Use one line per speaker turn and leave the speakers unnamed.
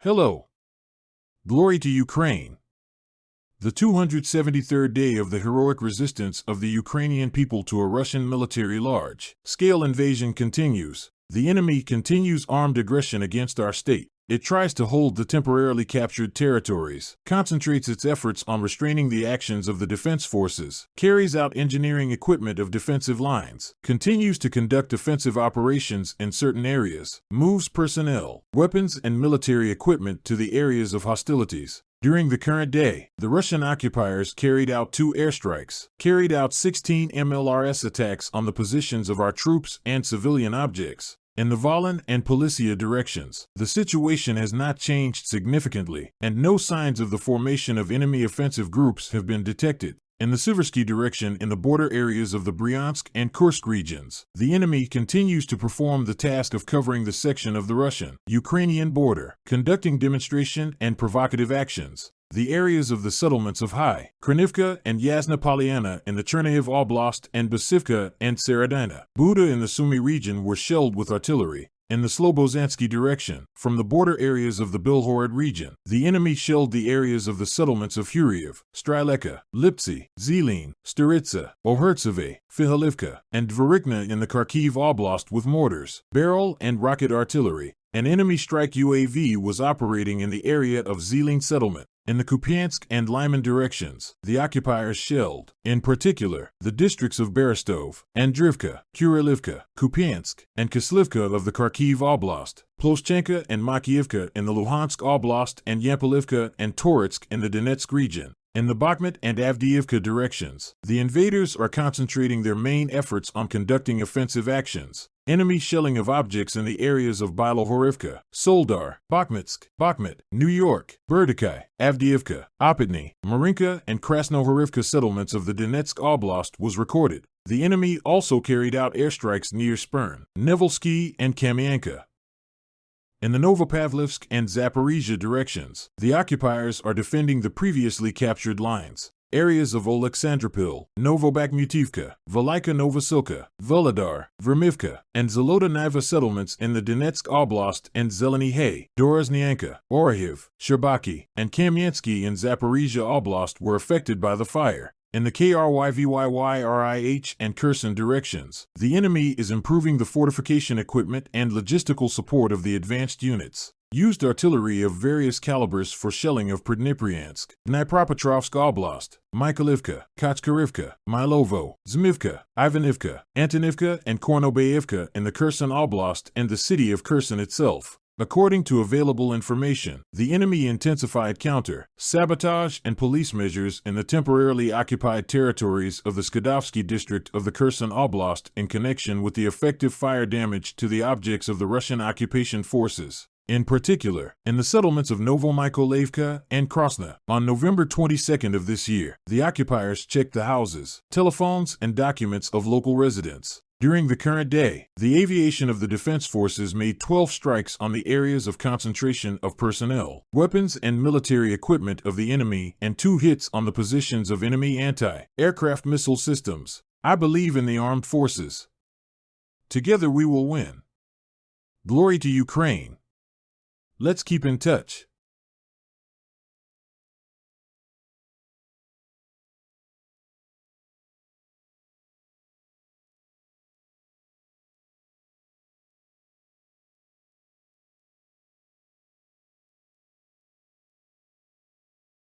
Hello. Glory to Ukraine. The 273rd day of the heroic resistance of the Ukrainian people to a Russian military large-scale invasion continues. The enemy continues armed aggression against our state. It tries to hold the temporarily captured territories, concentrates its efforts on restraining the actions of the defense forces, carries out engineering equipment of defensive lines, continues to conduct offensive operations in certain areas, moves personnel, weapons and military equipment to the areas of hostilities. During the current day, the Russian occupiers carried out 2 airstrikes, carried out 16 MLRS attacks on the positions of our troops and civilian objects. In the Volyn and Policia directions, the situation has not changed significantly, and no signs of the formation of enemy offensive groups have been detected. In the Siversky direction in the border areas of the Bryansk and Kursk regions, the enemy continues to perform the task of covering the section of the Russian-Ukrainian border, conducting demonstration and provocative actions. The areas of the settlements of High Kranivka and Yasna Polyana in the Chernihiv Oblast and Basivka and Seredina Buda in the Sumy region were shelled with artillery. In the Slobozansky direction, from the border areas of the Bilhorod region, the enemy shelled the areas of the settlements of Huriev, Stryleka, Liptsy, Zelin, Staritsa, Ohertseve, Fihalivka, and Dvorikna in the Kharkiv Oblast with mortars, barrel and rocket artillery. An enemy strike UAV was operating in the area of Zelin settlement. In the Kupiansk and Lyman directions, the occupiers shelled, in particular, the districts of Berestov, Andrivka, Kurilivka, Kupiansk, and Kislivka of the Kharkiv Oblast, Ploshchenka and Makiivka in the Luhansk Oblast, and Yampolivka and Toretsk in the Donetsk region. In the Bakhmut and Avdiivka directions, the invaders are concentrating their main efforts on conducting offensive actions. Enemy shelling of objects in the areas of Bilohorivka, Soldar, Bakhmut, New York, Berdikai, Avdiivka, Opitny, Marinka, and Krasnohorivka settlements of the Donetsk Oblast was recorded. The enemy also carried out airstrikes near Spern, Nevelski, and Kamyanka. In the Novopavlivsk and Zaporizhia directions, the occupiers are defending the previously captured lines. Areas of Oleksandropil, Novobakhmutivka, Velika Novosilka, Volodar, Vermivka, and Zolota settlements in the Donetsk Oblast and Zeleny Hay, Dorozhnyanka, Orahiv, Sherbaki, and Kamyansky in Zaporizhia Oblast were affected by the fire. In the KRYVYYRIH and Kherson directions, the enemy is improving the fortification equipment and logistical support of the advanced units. Used artillery of various calibers for shelling of Pridniprodnyansk, Dnipropetrovsk Oblast, Mykolivka, Kachkarivka, Milovo, Zmivka, Ivanivka, Antonivka, and Kornobayevka in the Kherson Oblast and the city of Kherson itself. According to available information, the enemy intensified counter, sabotage, and police measures in the temporarily occupied territories of the Skadovsky district of the Kherson Oblast in connection with the effective fire damage to the objects of the Russian occupation forces. In particular, in the settlements of Novomykolivka and Krasna, on November 22nd of this year, the occupiers checked the houses, telephones, and documents of local residents. During the current day, the aviation of the defense forces made 12 strikes on the areas of concentration of personnel, weapons, and military equipment of the enemy, and 2 hits on the positions of enemy anti-aircraft missile systems. I believe in the armed forces. Together we will win. Glory to Ukraine. Let's keep in touch.